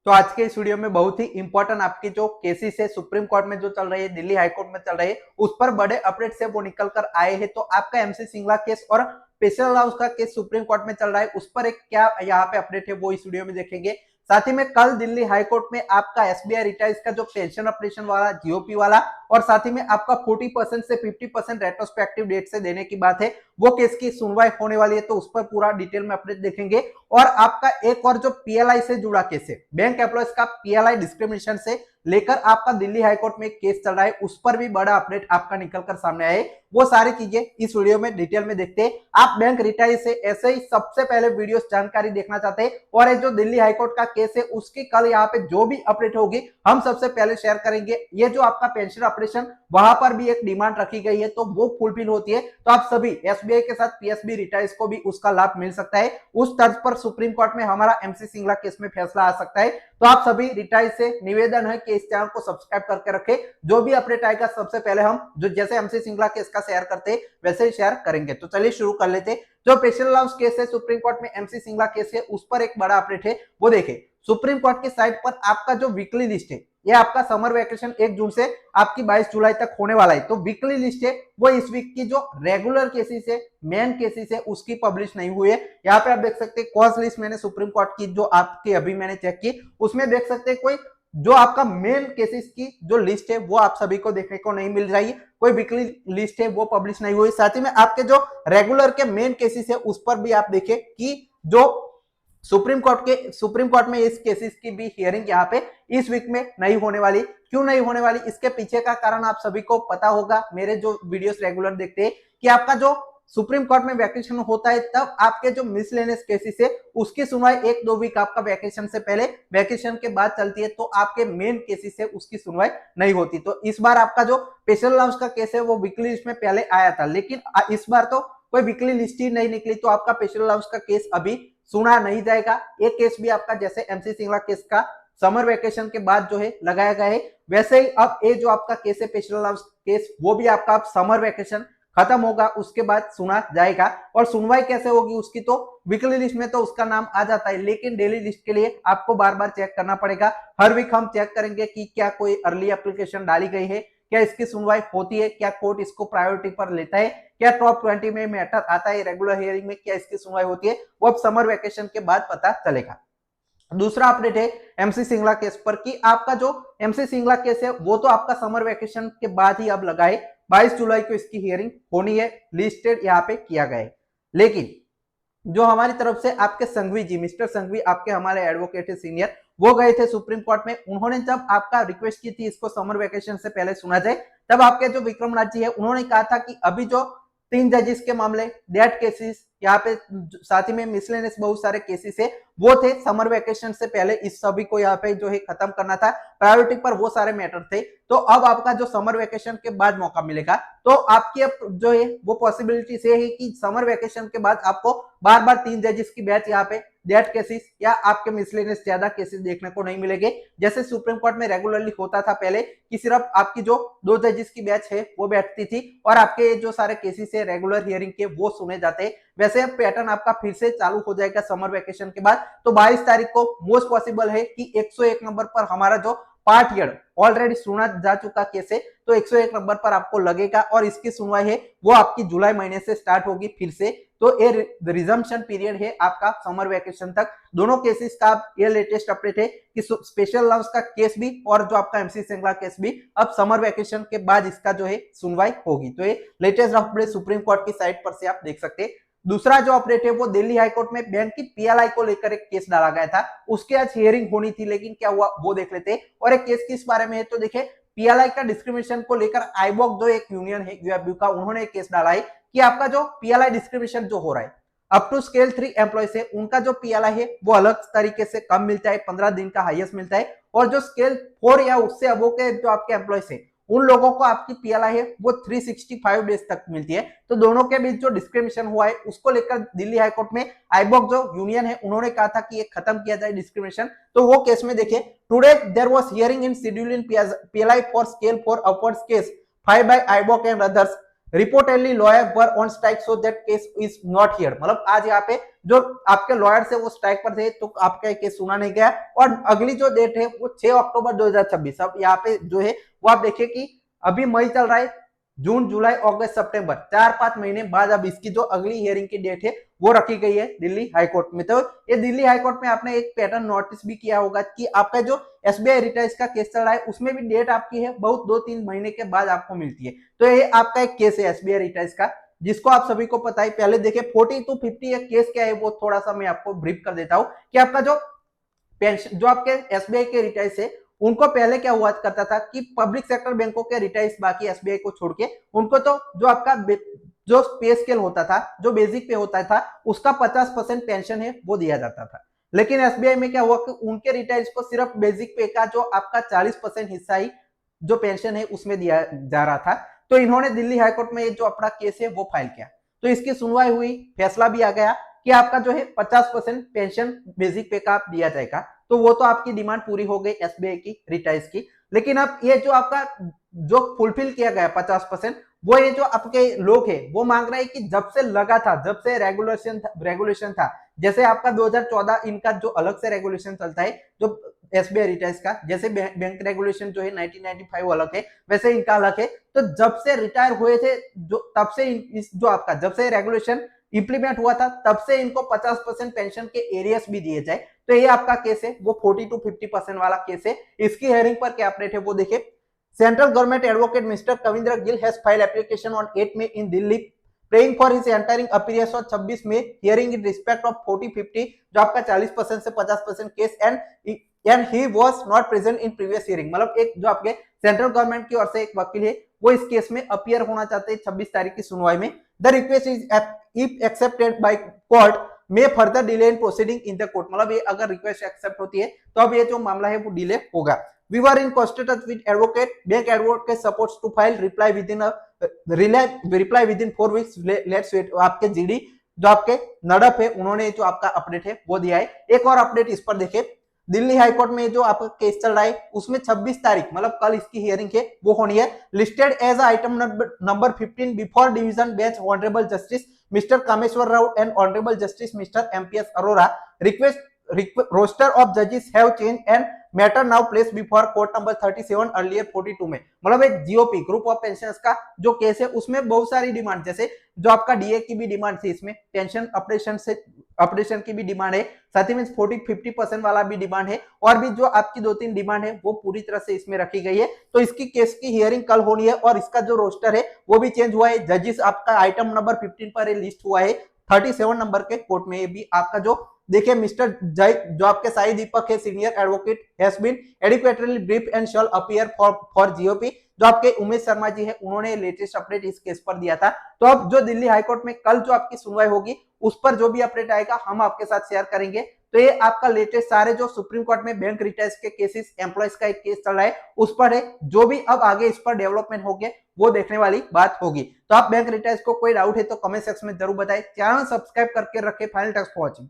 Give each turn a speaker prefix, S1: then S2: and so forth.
S1: तो आज के इस वीडियो में बहुत ही इंपॉर्टेंट आपकी जो केसेस है सुप्रीम कोर्ट में जो चल रही है, दिल्ली हाई कोर्ट में चल रही है, उस पर बड़े अपडेट से वो निकल कर आए हैं। तो आपका एमसी सिंगला केस और स्पेशल हाउस का केस सुप्रीम कोर्ट में चल रहा है, उस पर एक क्या यहाँ पे अपडेट है वो इस वीडियो में देखेंगे। साथ ही में कल दिल्ली हाई कोर्ट में आपका एसबीआई रिटायर्स का जो पेंशन ऑपरेशन वाला जीओपी वाला और साथ ही में आपका 40% से 50% रेट्रोस्पेक्टिव डेट से देने की बात है, वो केस की सुनवाई होने वाली है। तो उस पर पूरा डिटेल में अपडेट देखेंगे। और आपका एक और जो पीएलआई से जुड़ा केस है, बैंक एम्प्लॉयज का पीएलआई डिस्क्रिमिनेशन से लेकर आपका दिल्ली हाईकोर्ट में एक केस चल रहा है, उस पर भी बड़ा अपडेट आपका निकलकर सामने आए। वो सारी चीजें इस वीडियो में डिटेल में देखते हैं। आप बैंक रिटायरी से ऐसे ही सबसे पहले वीडियो जानकारी देखना चाहते हैं और ये जो दिल्ली हाईकोर्ट का केस है उसकी कल यहाँ पे जो भी अपडेट होगी हम सबसे पहले शेयर करेंगे। ये जो आपका पेंशन ऑपरेशन वहां पर भी एक डिमांड रखी गई है, तो वो फुलफिल होती है, तो आप सभी एसबीआई के साथ पीएसबी रिटायर्स को भी उसका लाभ मिल सकता है। उस तर्ज पर सुप्रीम कोर्ट में हमारा एमसी सिंगला केस में फैसला आ सकता है। तो आप सभी रिटायर्स से निवेदन है कि इस चैनल को सब्सक्राइब करके रखें, जो भी अपडेट आएगा सबसे पहले हम जो जैसे एमसी सिंगला केस का शेयर करते वैसे ही शेयर करेंगे। तो चलिए शुरू कर लेते। जो पेशल हाउस केस है सुप्रीम कोर्ट में एमसी सिंगला केस है, उस पर एक बड़ा अपडेट है, वो देखे। सुप्रीम कोर्ट की साइट पर आपका जो वीकली लिस्ट है, ये आपका समर वैकेशन 1 जून से आपकी 22 जुलाई तक होने वाला है। तो वीकली लिस्ट है वो इस वीक की जो रेगुलर केसेस है, मेन केसेस है, उसकी पब्लिश नहीं हुई है। यहाँ पे आप देख सकते हैं कॉज लिस्ट मैंने सुप्रीम कोर्ट की जो आपकी अभी मैंने चेक की, उसमें देख सकते हैं कोई जो आपका मेन केसेस की जो लिस्ट है वो आप सभी को देखने को नहीं मिल रही है। कोई वीकली लिस्ट है वो पब्लिश नहीं हुई। साथ ही में आपके जो रेगुलर के मेन केसेस है उस पर भी आप देखें कि जो सुप्रीम कोर्ट में इस केसेस की भी हियरिंग यहाँ पे इस वीक में नहीं होने वाली। क्यों नहीं होने वाली, इसके पीछे का कारण आप सभी को पता होगा, मेरे जो वीडियोस रेगुलर देखते हैं, कि आपका जो सुप्रीम कोर्ट में वैकेशन होता है तब आपके जो मिसलेनियस केसेस है उसकी सुनवाई 1-2 वीक आपका वैकेशन से पहले, वैकेशन के बाद चलती है। तो आपके मेन केसेस है उसकी सुनवाई नहीं होती। तो इस बार आपका जो स्पेशल हाउस का केस है वो वीकली लिस्ट में पहले आया था, लेकिन इस बार तो कोई वीकली लिस्ट ही नहीं निकली, तो आपका स्पेशल हाउस का केस अभी सुना नहीं जाएगा। एक केस भी आपका जैसे एमसी सिंगला केस का समर वेकेशन के बाद जो है लगाया गया है, वैसे ही अब ये जो आपका केस है स्पेशल हाउस केस, वो भी आपका समर वेकेशन खत्म होगा उसके बाद सुना जाएगा। और सुनवाई कैसे होगी उसकी, तो वीकली लिस्ट में तो उसका नाम आ जाता है, लेकिन डेली लिस्ट के लिए आपको बार बार चेक करना पड़ेगा। हर वीक हम चेक करेंगे कि क्या कोई अर्ली एप्लीकेशन डाली गई है, क्या इसकी सुनवाई होती है, क्या कोर्ट इसको प्रायोरिटी पर लेता है, क्या टॉप 20 में मैटर आता है रेगुलर हियरिंग में, क्या इसकी सुनवाई होती है, वो अब समर वेकेशन के बाद पता चलेगा। दूसरा अपडेट है एमसी सिंगला केस पर कि आपका जो एमसी सिंगला केस है वो तो आपका समर वेकेशन के बाद ही अब लगा है, 22 जुलाई को इसकी हियरिंग होनी है, लिस्टेड यहाँ पे किया गया है। लेकिन जो हमारी तरफ से आपके संघवी जी, मिस्टर संघवी आपके हमारे एडवोकेट है सीनियर, वो गए थे सुप्रीम कोर्ट में। उन्होंने जब आपका रिक्वेस्ट की थी इसको समर वेकेशन से पहले सुना जाए, तब आपके जो विक्रमनाथ जी है उन्होंने कहा था कि अभी जो 3 जजेस के मामले, डेट केसेस, यहाँ पे साथ ही में मिसलेनियस बहुत सारे केसेस है, वो थे समर वेकेशन से पहले, इस सभी को यहाँ पे जो है खत्म करना था, प्रायोरिटी पर वो सारे मैटर थे। तो अब आपका जो समर वेकेशन के बाद मौका मिलेगा, तो आपकी अब जो है वो पॉसिबिलिटी से है कि समर वेकेशन के बाद आपको बार बार 3 जजेस की बैच यहाँ पे डेट केसेस या आपके मिसलेनियस ज्यादा केसेस देखने को नहीं मिलेंगे, जैसे सुप्रीम कोर्ट में रेगुलरली होता था पहले कि सिर्फ आपकी जो 2 जजेस की बैच है वो बैठती थी और आपके जो सारे केसेस है रेगुलर हियरिंग के वो सुने जाते हैं। वैसे पैटर्न आपका फिर से चालू हो जाएगा समर वेकेशन के बाद। तो 22 तारीख को मोस्ट पॉसिबल है कि 101 नंबर पर हमारा जो पार्ट हियर ऑलरेडी सुना जा चुका केस है, तो 101 नंबर पर आपको लगेगा और इसकी सुनवाई है वो आपकी जुलाई महीने से स्टार्ट होगी फिर से। तो ये रिजम्पशन पीरियड है आपका समर वेकेशन तक। दोनों केसेस का ये लेटेस्ट अपडेट है कि स्पेशल हाउस का केस भी और जो आपका एमसी सिंगला केस भी अब समर वेकेशन के बाद इसका जो है सुनवाई होगी। तो ये लेटेस्ट अपडेट सुप्रीम कोर्ट की साइट पर से आप देख सकते हैं। दूसरा जो अपडेट है वो दिल्ली हाईकोर्ट में बैंक की पीएलआई को लेकर एक केस डाला गया था, उसकी आज हियरिंग होनी थी, लेकिन क्या हुआ वो देख लेते। और एक केस किस बारे में है, तो देखिए पीएलआई का डिस्क्रिमिनेशन को लेकर आईबॉक जो एक यूनियन है यूएफबी का, उन्होंने एक केस डाला है कि आपका जो पीएलआई डिस्क्रिमिनेशन जो हो रहा है अप टू स्केल 3 एम्प्लॉय है, उनका जो पीएलआई है वो अलग तरीके से कम मिलता है, 15 दिन का हाईएस्ट मिलता है, और जो स्केल 4 या उससे अबो के जो आपके एम्प्लॉयज है उन लोगों को आपकी पीएलआई है वो 365 डेज तक मिलती है। तो दोनों के बीच जो डिस्क्रिमिनेशन हुआ है उसको लेकर दिल्ली हाईकोर्ट में आईबॉक जो यूनियन है उन्होंने कहा था कि ये खत्म किया जाए डिस्क्रिमिनेशन। तो वो केस में देखिए, today there was hearing in schedule in PLI for scale 4 upwards case filed by AIBOC and others, reportedly lawyer were on strike so that case is not heard. मतलब आज यहाँ पे जो आपके लॉयर्स है वो स्ट्राइक पर थे, तो आपका केस सुना नहीं गया। और अगली जो डेट है वो 6 अक्टूबर 2026। अब यहाँ पे जो है वो आप देखिए कि अभी मई चल रहा है, जून जुलाई अगस्त सितंबर 4-5 महीने बाद अब इसकी जो अगली हियरिंग की डेट है वो रखी गई है दिल्ली हाईकोर्ट में। तो ये दिल्ली हाईकोर्ट में आपने एक पैटर्न नोटिस भी किया होगा कि आपका जो एसबीआई रिटाइज का केस चल रहा है उसमें भी डेट आपकी है बहुत 2-3 महीने के बाद आपको मिलती है। तो ये आपका एक केस है एसबीआई रिटाइज का, जिसको आप सभी को पता है। पहले देखिए 40 to 50 केस क्या है वो थोड़ा सा मैं आपको ब्रीफ कर देता हूं कि आपका जो पेंशन जो आपके एसबीआई के रिटाइज है उनको पहले क्या हुआ करता था कि पब्लिक सेक्टर बैंकों के रिटाइज बाकी एसबीआई को छोड़ के उनको तो जो आपका जो पे स्केल होता था, जो बेसिक पे होता था, उसका 50% पेंशन है वो दिया जाता था। लेकिन एसबीआई में क्या हुआ कि उनके रिटाइज को सिर्फ बेसिक पे का जो आपका 40% हिस्सा ही जो पेंशन है उसमें दिया जा रहा था। तो इन्होंने दिल्ली हाईकोर्ट में जो अपना केस है वो फाइल किया, तो इसकी सुनवाई हुई, फैसला भी आ गया कि आपका जो है 50% पेंशन बेसिक पे का दिया जाएगा। तो वो तो आपकी डिमांड पूरी हो गई एसबीआई की रिटाइज की। लेकिन अब ये जो आपका जो फुलफिल किया गया 50%, वो ये जो आपके लोग है वो मांग रहे हैं कि जब से लगा था, जब से रेगुलेशन था, जैसे आपका 2014 इनका जो अलग से रेगुलेशन चलता है जो एसबीआई रिटाइज का, जैसे बैंक रेगुलेशन जो है 1995 अलग है, वैसे इनका अलग है। तो जब से रिटायर हुए थे जो तब से इस जो आपका जब से रेगुलेशन इंप्लीमेंट हुआ था तब से इनको 50% पेंशन के एरियर्स भी दिए जाए। तो ये आपका केस है वो 40 to 50% वाला केस है। इसकी हेयरिंग पर क्या अपडेट है वो देखिए। Central government advocate mister Kavindra Gill has file application on 8 May in Delhi praying for his entering appearance on 26 May hearing in respect of 40-50 जो आपका 40% से 50% case and he was not present in previous hearing. मतलब एक जो आपके central government की ओर से एक वकील है वो इस केस में अपीयर होना चाहते हैं 26 तारीख की सुनवाई में। The request is if accepted by court may further delay in proceeding in the court. मतलब ये अगर रिक्वेस्ट एक्सेप्ट होती है तो अब ये जो मामला है वो डिले होगा। We were in constant touch with advocate. Bank advocate supports to file reply within 4 weeks. Let's wait. आपके जीडी जो आपके नडप है उन्होंने जो आपका अपडेट है वो दिया है। एक और अपडेट इस पर देखे, दिल्ली हाईकोर्ट में जो आपका केस चल रहा है उसमें 26 तारीख मतलब कल इसकी हियरिंग है वो होनी है। Listed as item number 15 before division bench honourable justice mister Kameshwar Rao and honourable justice mister MPS Arora request roster of judges have changed and matter now placed before court number 37 earlier 42 में। मतलब एक जीओपी ग्रुप ऑफ पेंशनर्स का जो case है उसमें बहुत सारी demand, जैसे जो आपका डीए की भी डिमांड थी, इसमें पेंशन ऑपरेशन की भी डिमांड है, साथ ही में 40-50% वाला भी डिमांड है, और भी जो आपकी 2-3 डिमांड है वो पूरी तरह से इसमें रखी गई है। तो इसकी केस की हियरिंग कल होनी है और इसका जो रोस्टर है वो भी चेंज हुआ है। जजेस आपका आइटम नंबर 15 पर लिस्ट हुआ है 37 नंबर के कोर्ट में। भी आपका जो देखिए मिस्टर जय जो आपके साई दीपक है senior advocate has been adequately brief and shall appear for GOP. जो आपके उमेश शर्मा जी है उन्होंने लेटेस्ट अपडेट इस केस पर दिया था। तो अब जो दिल्ली हाईकोर्ट में कल जो आपकी सुनवाई होगी उस पर जो भी अपडेट आएगा हम आपके साथ शेयर करेंगे। तो ये आपका लेटेस्ट सारे जो सुप्रीम कोर्ट में बैंक रिटाइज के केसेस, एम्प्लॉयज का एक केस चल रहा है उस पर है, जो भी अब आगे इस पर डेवलपमेंट होंगे वो देखने वाली बात होगी। तो आप बैंक रिटाइज को कोई डाउट है तो कमेंट सेक्शन में जरूर बताएं। चैनल सब्सक्राइब करके रखें। Final text watching.